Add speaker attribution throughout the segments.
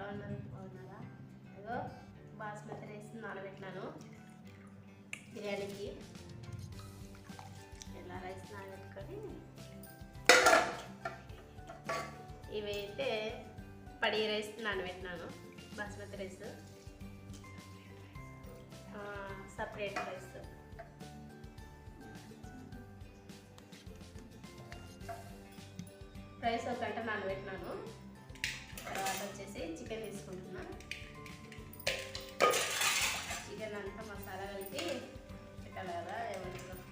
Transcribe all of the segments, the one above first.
Speaker 1: బాగున్నారా? ఏదో బాస్మతి రైస్ నానబెట్టినాను బిర్యానీకి. ఇలా రైస్ నానబెట్టుకొని ఇవైతే పడి రైస్ నానబెట్టినాను, basmati rice separate rice. Rice ఒక గంట నానబెట్టినాను. తర్వాత వచ్చేసి చికెన్ తీసుకుంటున్నా. చికెన్ అంతా మసాలా కలిపి పెట్టాలి కదా, ఏమంటారు,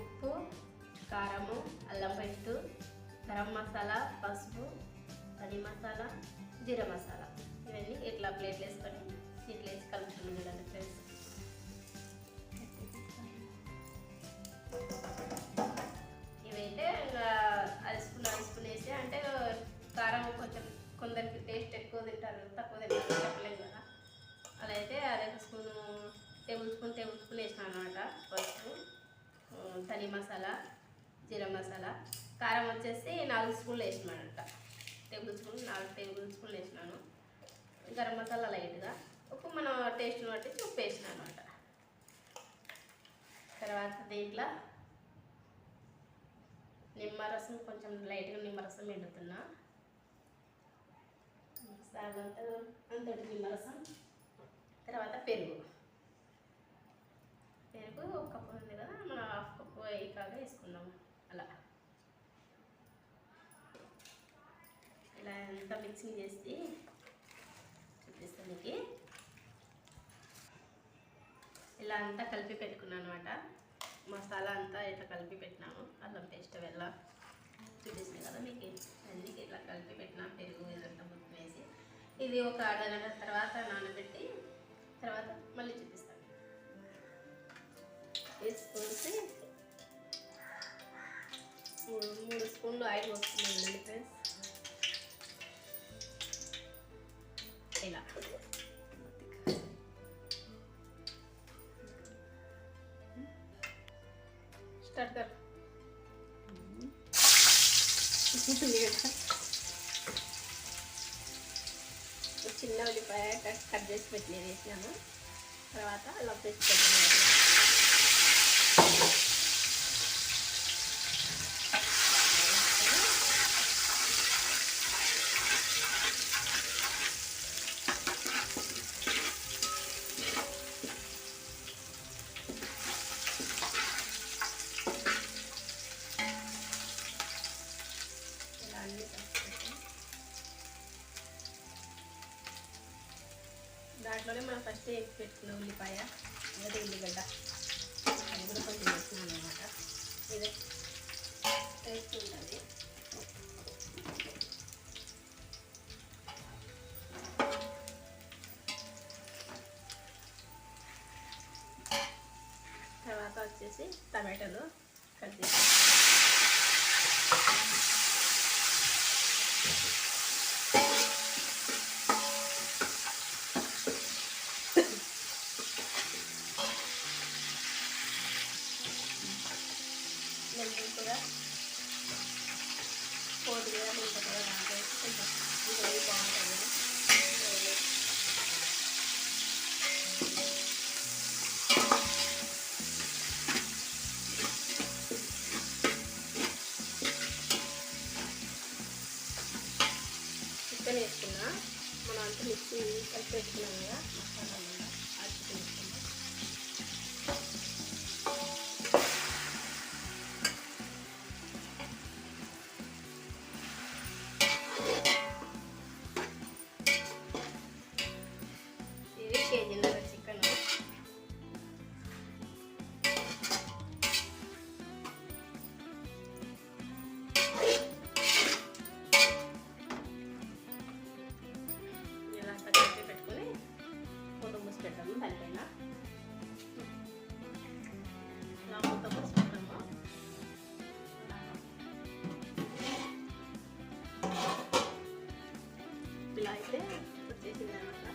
Speaker 1: ఉప్పు, కారము, అల్లం పేస్టు, గరం మసాలా, పసుపు, పని మసాలా, జీరా మసాలా, ఇవన్నీ ఇట్లా ప్లేట్లు వేసుకొని ఇట్లా వేసి కలుపుతున్నాను చూడండి ఫ్రెండ్స్. ఇవైతే ఇంకా అరిసుకుని వేసి, అంటే కారం కొంచెం కొందరికి టేస్ట్ ఎక్కువ తింటారు, తక్కువ తింటారు, చెప్పలేము కదా. అలా అయితే టేబుల్ స్పూన్ వేసినాను అనమాట. పసుపు, ధని మసాలా, జీరా మసాలా, కారం వచ్చేసి 4 స్పూన్లు వేసినానంట. 4 టేబుల్ స్పూన్లు వేసినాను. గరం మసాలా లైట్గా, ఉప్పు మన టేస్ట్ని బట్టి ఉప్పు వేసినాను అనమాట. తర్వాత దీంట్లో నిమ్మరసం, కొంచెం లైట్గా నిమ్మరసం ఎండుతున్నా. అంతటి నిమ్మరసం. తర్వాత పెరుగు 1 కప్పు ఉంది కదా, మనం 1/2 కప్పు కాగా వేసుకున్నాము. అలా ఇలా అంతా మిక్సింగ్ చేసి చూపిస్తాను మీకు. ఇలా అంతా కలిపి పెట్టుకున్నాను అనమాట. మసాలా అంతా ఇట్లా కలిపి పెట్టినాము. అల్లం పేస్ట్ వెళ్ళ చూపిస్తుంది కదా మీకు, అన్నీ ఇట్లా కలిపి పెట్టినా. పెరుగు ఇదంతా ముద్ద వేసి ఇది ఒక అరగంట తర్వాత నానబెట్టి తర్వాత మళ్ళీ చూపిస్తాను. వేసుకొని 3 స్పూన్లు ఆయిల్ వస్తుంది ఫ్రెండ్స్. ఇలా స్టార్ట్ కర్. చిన్న ఉల్లిపాయ కట్ చేసి పెట్టి వేసినాము. తర్వాత అలా పేస్ట్ పెట్టినాము. దాంట్లోనే మనం ఫస్ట్ వేసి పెట్టుకున్న ఉల్లిపాయ, అదే ఉల్లిగడ్డ, అది కూడా కొంచెం వేసినాను అనమాట. ఇదే టేస్ట్ ఉంటుంది. తర్వాత వచ్చేసి టమాటాలు కట్ చేసి కూడా కొద్దిగా ఉంటుంది కదా, దాంట్లో కొంచెం ఇది బాగుంటుంది. చికెన్ వేసుకున్నా, మనం అంతా మిక్సీ కలిపి వేసుకున్నాం కదా మసాలా, ఆ చికెన్ వేసుకున్నాం. కేజీన్నర చికెన్. ఇలా కలిపి పెట్టుకొని మూత మూసి పెట్టాము. దానిపైన ఇలా మూత మూసి పెట్టాము. ఇలా అయితే వచ్చేసింది అనమాట.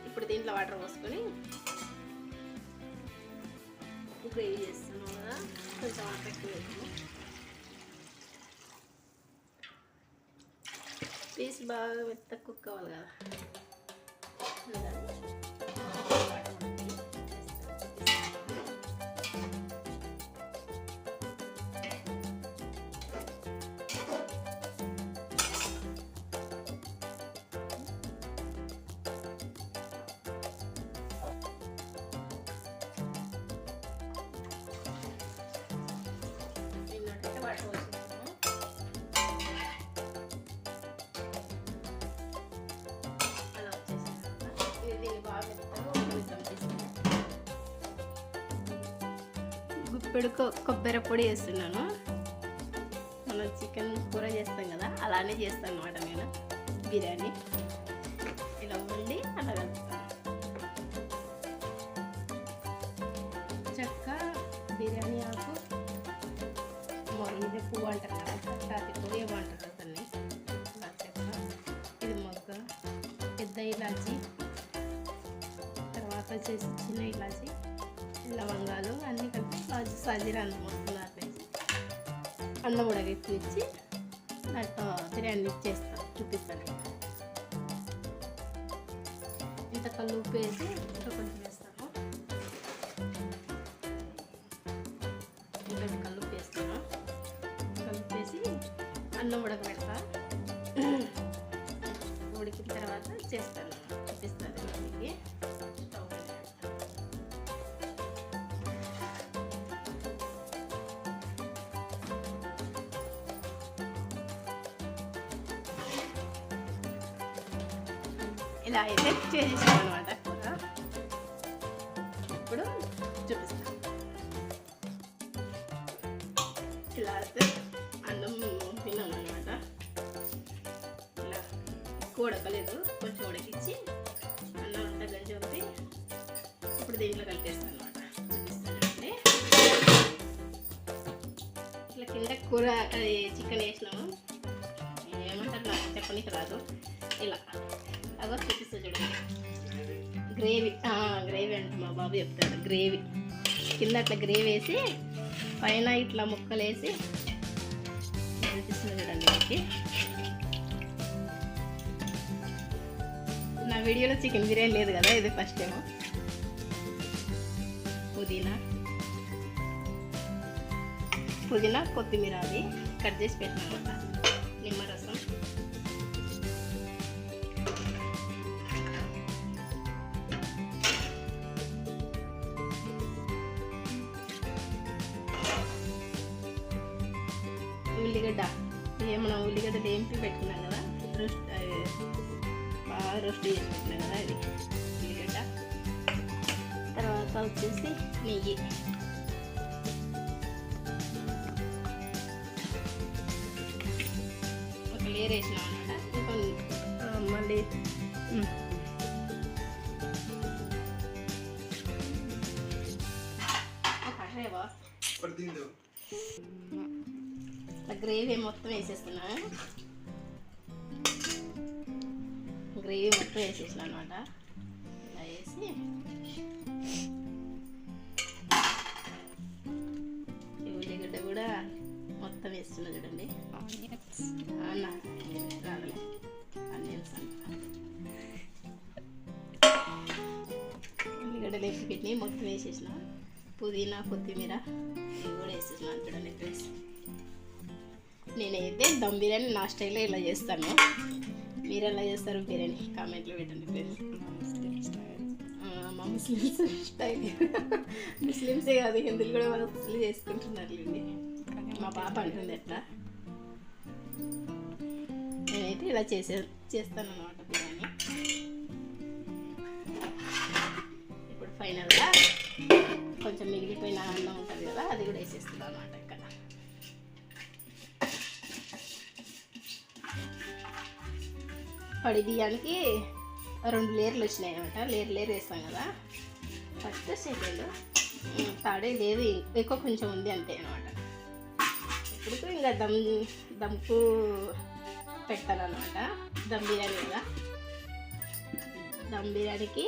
Speaker 1: ఇప్పుడు దీంట్లో వాటర్ పోసుకొని గ్రేవీ చేస్తున్నాం కదా, కొంచెం వాటర్ ఎక్కువ వేసాము. పీస్ బాగా మెత్తగా కుక్ అవ్వాలి కదా. గుప్పెడు కొబ్బరి పొడి వేస్తున్నాను. మనం చికెన్ కూర చేస్తాం కదా, అలానే చేస్తాను అన్నమాట నేను బిర్యానీ. ఇలా వండి అలా కలుపుతాను. చెక్క, బిర్యానీ ఆకు, ఇది పువ్వు అంటారు కదా, తాతి పువ్వు ఏమంటారు దాన్ని. చెక్క, ఇది మొగ్గ, పెద్ద ఇలాచి, తర్వాత వచ్చేసి చిన్న ఇలాచి, లవంగాలు అన్నీ కలిపి సాజీరా అన్నం వస్తున్నారు వేసి అన్నం ఉడకెక్కించి దాంట్లో బిర్యానీ చేస్తాను, చూపిస్తాను. ఇంత కళ్ళు ఉప్పు వేసి ఇంకా కొంచెం వేస్తాను. ఇంకా కళ్ళు ఉప్పు వేస్తాను. కళ్ళు వేసి అన్నం ఉడకబెడతా. ఉడికిన తర్వాత చేస్తాను, చూపిస్తాను మీకు. ఇలా అయితే చేసేసాను అనమాట కూర. ఇప్పుడు చూపిస్తాను. ఇలా అయితే అన్నం తిన్నాను అనమాట. ఇలా ఎక్కువ ఉడకలేదు, కొంచెం ఉడికించి అన్నం అంతా గంజి ఇప్పుడు దీంట్లో కలిపేస్తాను అనమాట. చూపిస్తానండి. ఇట్లా కింద కూర చికెన్ వేసినాము, ఏమంటారు నాకు చెప్పనీకి రాదు. ఇలా అదో చూపిస్తా చూడండి. గ్రేవీ గ్రేవీ అంటే మా బాబు చెప్తాడు. గ్రేవీ కింద అట్లా గ్రేవీ వేసి పైన ఇట్లా ముక్కలు వేసి చూపిస్తుంది చూడండి. మీకు నా వీడియోలో చికెన్ బిర్యానీ లేదు కదా, ఇది ఫస్ట్ టైం. పుదీనా కొత్తిమీర అది కట్ చేసి పెట్టినమాట. నిమ్మరసం, ఉల్లిగడ్డ, మనం ఉల్లిగడ్డలు ఏంపి పెట్టుకున్నాం కదా, బాగా రోస్ట్ చేసి పెట్టినాం కదా, అది ఉల్లిగడ్డ. తర్వాత వచ్చేసి నెయ్యి, ఒక లేయర్ వేసినాం అన్నమాట. మళ్ళీ గ్రేవీ మొత్తం వేసేస్తున్నా. గ్రేవీ మొత్తం వేసేసిన అనమాట. ఇలా వేసి ఉల్లిగడ్డ కూడా మొత్తం వేస్తున్నా చూడండి. రాగలే ఆనియన్స్ ఉల్లిగడ్డ లేపి పెట్టి మొత్తం వేసేసిన. పుదీనా కొత్తిమీర ఇవి కూడా వేసేసినాను చూడండి. ప్లేస్ నేనైతే దమ్ బిర్యానీ నా స్టైల్లో ఇలా చేస్తాను. మీరు ఎలా చేస్తారు బిర్యానీ కామెంట్లో పెట్టండి ప్లీజ్. మా ముస్లిమ్స్ స్టైల్, ముస్లిమ్సే కాదు హిందువులు కూడా మన ముస్లిం చేసుకుంటున్నారు. మా పాప అంటుంది ఎట్లా. నేనైతే ఇలా చేస్తాను అన్నమాట బిర్యానీ. ఇప్పుడు ఫైనల్గా కొంచెం మిగిలిపోయిన అన్నం ఉంటుంది కదా, అది కూడా వేసేస్తున్నాను అన్నమాట. ఇక్కడ పడి బియ్యానికి 2 లేయర్లు వచ్చినాయి అనమాట. లేయర్ వేస్తాం కదా, ఫస్ట్ సెకండ్ థర్డ్ లేదు, ఎక్కువ కొంచెం ఉంది అంతే అనమాట. ఇప్పుడు ఇంకా దమ్కు పెట్టాలన్నమాట. దమ్ బిర్యానీ కదా, దమ్ బిర్యానీకి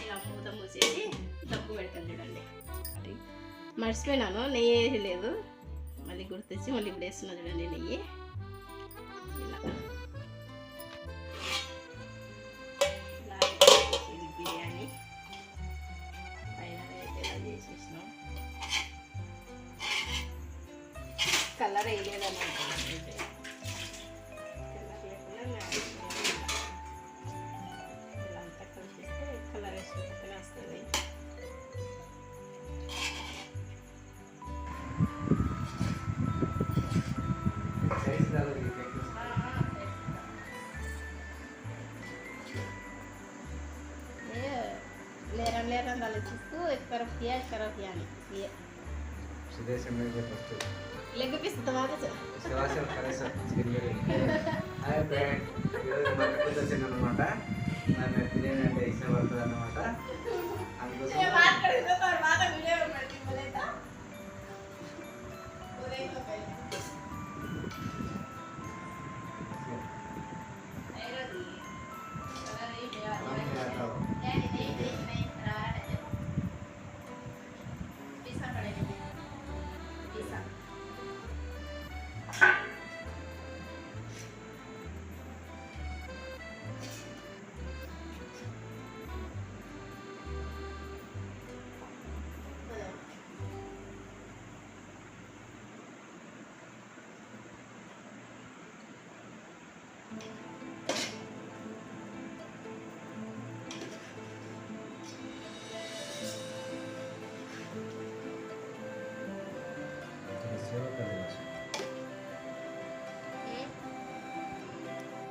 Speaker 1: ఇలా మూత మూసేసి దమ్ము పెడతాను చూడండి. మర్చిపోయినాను, నెయ్యి వేసి లేదు, మళ్ళీ గుర్తొచ్చి మళ్ళీ ఇప్పుడు వేస్తున్నా చూడండి నెయ్యి. కలర్ వేయలేదని అనుకుంటే కలర్ లేకుండా ఇలా అంతా కలిపిస్తే కలర్ వేసుకుంటే వస్తుంది. लेरन डाले इसको एक तरफ किया ये
Speaker 2: सीधे से मैं ये फर्स्ट
Speaker 1: लेग पीस दबा दे
Speaker 2: इसके बाद से करे sir chicken biryani hi friend ఈరోజు మా కట్టుతో చిన్నమాట నా బిర్యానీ అంటే ఇష్టపడుతుంది అన్నమాట అందుకోసం
Speaker 1: ये बात कर दो पर बात वीडियो में बैठी बोले था बोले तो पहले